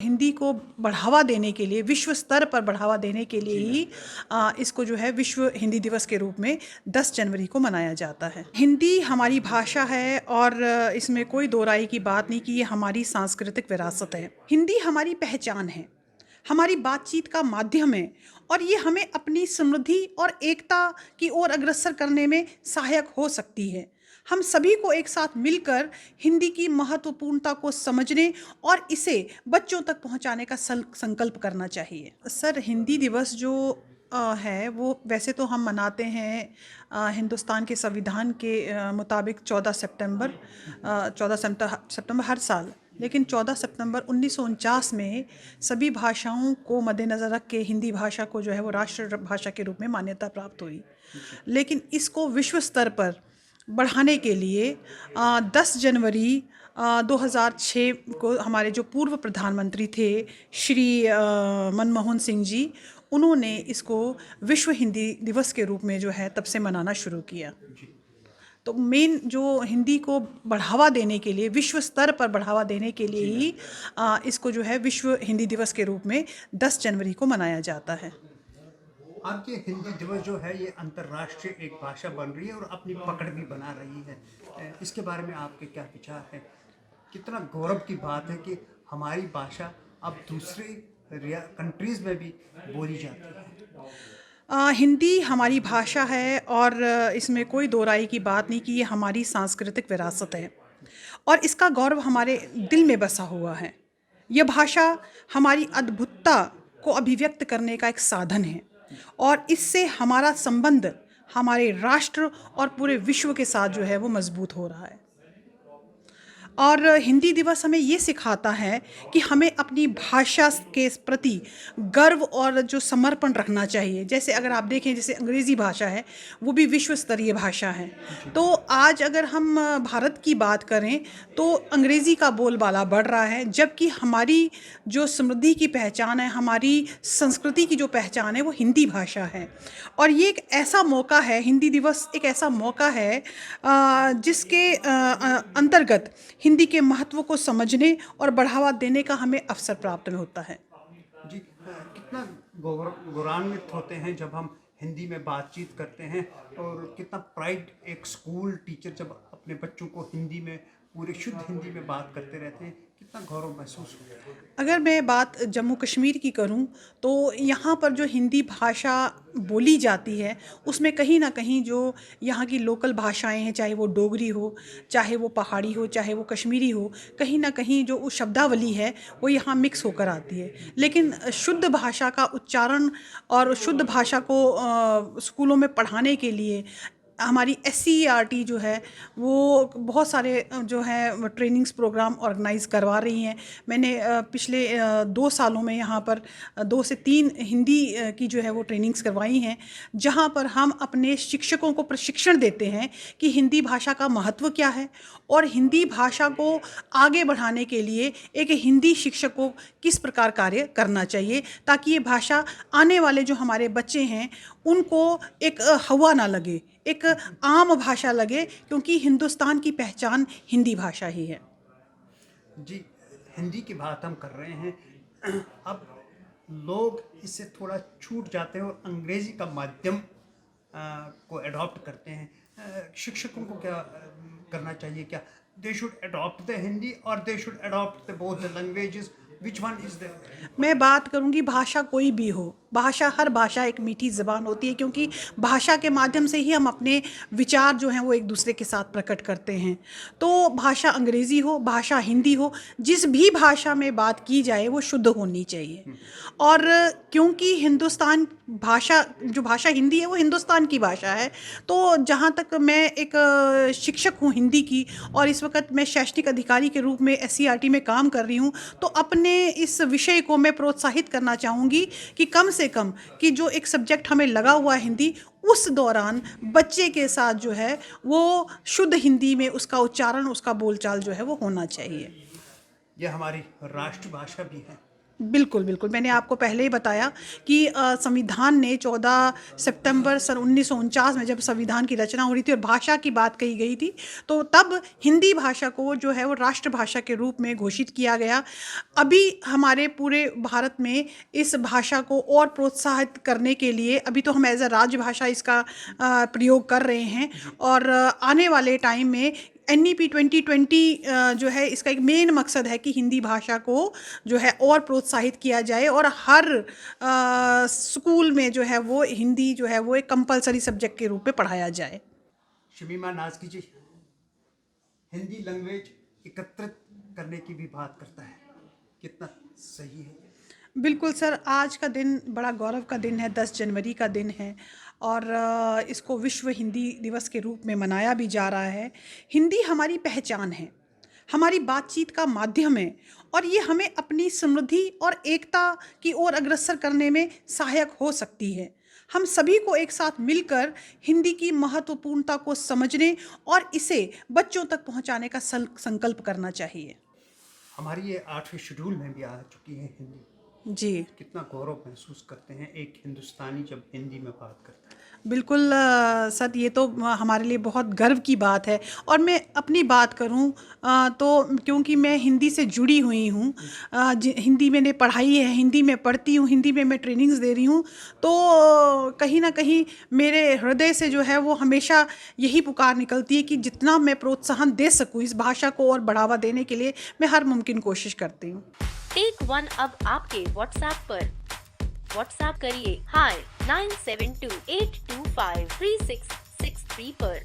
हिंदी को बढ़ावा देने के लिए, विश्व स्तर पर बढ़ावा देने के लिए ही इसको जो है विश्व हिंदी दिवस के रूप में 10 जनवरी को मनाया जाता है। हिंदी हमारी भाषा है और इसमें कोई दो राय की बात नहीं कि ये हमारी सांस्कृतिक विरासत है। हिंदी हमारी पहचान है, हमारी बातचीत का माध्यम है और ये हमें अपनी समृद्धि और एकता की ओर अग्रसर करने में सहायक हो सकती है। हम सभी को एक साथ मिलकर हिंदी की महत्वपूर्णता को समझने और इसे बच्चों तक पहुंचाने का संकल्प करना चाहिए। सर, हिंदी दिवस जो है वो वैसे तो हम मनाते हैं हिंदुस्तान के संविधान के मुताबिक 14 सितंबर हर साल, लेकिन 14 सितंबर 1949 में सभी भाषाओं को मद्देनज़र रख के हिंदी भाषा को जो है वो राष्ट्र भाषा के रूप में मान्यता प्राप्त हुई। लेकिन इसको विश्व स्तर पर बढ़ाने के लिए 10 जनवरी 2006 को हमारे जो पूर्व प्रधानमंत्री थे श्री मनमोहन सिंह जी, उन्होंने इसको विश्व हिंदी दिवस के रूप में जो है तब से मनाना शुरू किया। तो मेन जो हिंदी को बढ़ावा देने के लिए, विश्व स्तर पर बढ़ावा देने के लिए ही इसको जो है विश्व हिंदी दिवस के रूप में 10 जनवरी को मनाया जाता है। अब ये हिंदी दिवस जो है ये अंतर्राष्ट्रीय एक भाषा बन रही है और अपनी पकड़ भी बना रही है। इसके बारे में आपके क्या विचार है? कितना गौरव की बात है कि हमारी भाषा अब दूसरे कंट्रीज में भी बोली जाती है। हिंदी हमारी भाषा है और इसमें कोई दो राय की बात नहीं कि ये हमारी सांस्कृतिक विरासत है और इसका गौरव हमारे दिल में बसा हुआ है। यह भाषा हमारी अद्भुतता को अभिव्यक्त करने का एक साधन है और इससे हमारा संबंध हमारे राष्ट्र और पूरे विश्व के साथ जो है वो मजबूत हो रहा है। और हिंदी दिवस हमें ये सिखाता है कि हमें अपनी भाषा के प्रति गर्व और जो समर्पण रखना चाहिए। जैसे अगर आप देखें, जैसे अंग्रेज़ी भाषा है वो भी विश्व स्तरीय भाषा है, तो आज अगर हम भारत की बात करें तो अंग्रेज़ी का बोलबाला बढ़ रहा है, जबकि हमारी जो समृद्धि की पहचान है, हमारी संस्कृति की जो पहचान है वो हिंदी भाषा है। और ये एक ऐसा मौका है, हिंदी दिवस एक ऐसा मौका है जिसके अंतर्गत हिंदी के महत्व को समझने और बढ़ावा देने का हमें अवसर प्राप्त होता है। जी, कितना गौरवान्वित होते हैं जब हम हिंदी में बातचीत करते हैं और कितना प्राइड एक स्कूल टीचर जब अपने बच्चों को हिंदी में पूरे शुद्ध हिंदी में बात करते रहते हैं, कितना गौरव महसूस होता है। अगर मैं बात जम्मू कश्मीर की करूं तो यहाँ पर जो हिंदी भाषा बोली जाती है उसमें कहीं ना कहीं जो यहाँ की लोकल भाषाएं हैं, चाहे वो डोगरी हो, चाहे वो पहाड़ी हो, चाहे वो कश्मीरी हो, कहीं ना कहीं जो उस शब्दावली है वो यहाँ मिक्स होकर आती है। लेकिन शुद्ध भाषा का उच्चारण और शुद्ध भाषा को स्कूलों में पढ़ाने के लिए हमारी SCERT जो है वो बहुत सारे जो है ट्रेनिंग्स प्रोग्राम ऑर्गेनाइज करवा रही हैं। मैंने पिछले 2 सालों में यहाँ पर 2 से 3 हिंदी की जो है वो ट्रेनिंग्स करवाई हैं, जहाँ पर हम अपने शिक्षकों को प्रशिक्षण देते हैं कि हिंदी भाषा का महत्व क्या है और हिंदी भाषा को आगे बढ़ाने के लिए एक हिंदी शिक्षक को किस प्रकार कार्य करना चाहिए, ताकि ये भाषा आने वाले जो हमारे बच्चे हैं उनको एक हवा ना लगे, एक आम भाषा लगे, क्योंकि हिंदुस्तान की पहचान हिंदी भाषा ही है। जी, हिंदी की बात हम कर रहे हैं। अब लोग इससे थोड़ा छूट जाते हैं और अंग्रेजी का माध्यम को अडॉप्ट करते हैं। शिक्षकों को क्या करना चाहिए? क्या they should adopt the Hindi और they should adopt the both the languages? Which one is the? मैं बात करूंगी, भाषा कोई भी हो, भाषा हर भाषा एक मीठी ज़बान होती है, क्योंकि भाषा के माध्यम से ही हम अपने विचार जो हैं वो एक दूसरे के साथ प्रकट करते हैं। तो भाषा अंग्रेज़ी हो, भाषा हिंदी हो, जिस भी भाषा में बात की जाए वो शुद्ध होनी चाहिए। और क्योंकि हिंदुस्तान भाषा, जो भाषा हिंदी है वो हिंदुस्तान की भाषा है, तो जहाँ तक मैं एक शिक्षक हूँ हिंदी की और इस वक्त मैं शैक्षणिक अधिकारी के रूप में SCERT में काम कर रही हूँ, तो अपने इस विषय को मैं प्रोत्साहित करना चाहूँगी कि कम से कम कि जो एक सब्जेक्ट हमें लगा हुआ है हिंदी, उस दौरान बच्चे के साथ जो है वो शुद्ध हिंदी में उसका उच्चारण, उसका बोलचाल जो है वो होना चाहिए। यह हमारी राष्ट्रभाषा भी है। बिल्कुल, बिल्कुल। मैंने आपको पहले ही बताया कि संविधान ने 14 सितंबर सन 1949 में जब संविधान की रचना हो रही थी और भाषा की बात कही गई थी, तो तब हिंदी भाषा को जो है वो राष्ट्रभाषा के रूप में घोषित किया गया। अभी हमारे पूरे भारत में इस भाषा को और प्रोत्साहित करने के लिए अभी तो हम एज़ अ राजभाषा इसका प्रयोग कर रहे हैं और आने वाले टाइम में एनईपी 2020 जो है इसका एक मेन मकसद है कि हिंदी भाषा को जो है और प्रोत्साहित किया जाए और हर स्कूल में जो है वो हिंदी जो है वो एक कंपलसरी सब्जेक्ट के रूप में पढ़ाया जाए। शमीमा नाज़की जी, हिंदी लैंग्वेज एकत्रित करने की भी बात करता है, कितना सही है? बिल्कुल सर, आज का दिन बड़ा गौरव का दिन है, 10 जनवरी का दिन है और इसको विश्व हिंदी दिवस के रूप में मनाया भी जा रहा है। हिंदी हमारी पहचान है, हमारी बातचीत का माध्यम है और ये हमें अपनी समृद्धि और एकता की ओर अग्रसर करने में सहायक हो सकती है। हम सभी को एक साथ मिलकर हिंदी की महत्वपूर्णता को समझने और इसे बच्चों तक पहुंचाने का संकल्प करना चाहिए। हमारी ये 8वें शेड्यूल में भी आ चुकी है हिंदी। जी कितना गौरव महसूस करते हैं एक हिंदुस्तानी जब हिंदी में बात करता है। बिल्कुल सर, ये तो हमारे लिए बहुत गर्व की बात है और मैं अपनी बात करूं तो क्योंकि मैं हिंदी से जुड़ी हुई हूं, हिंदी मैंने पढ़ाई है, हिंदी में पढ़ती हूं, हिंदी में मैं ट्रेनिंग्स दे रही हूं, तो कहीं ना कहीं मेरे हृदय से जो है वो हमेशा यही पुकार निकलती है कि जितना मैं प्रोत्साहन दे सकूं इस भाषा को और बढ़ावा देने के लिए मैं हर मुमकिन कोशिश करती हूँ। टेक वन अब आपके व्हाट्सएप पर। व्हाट्सएप करिए हाय 9728253663 पर।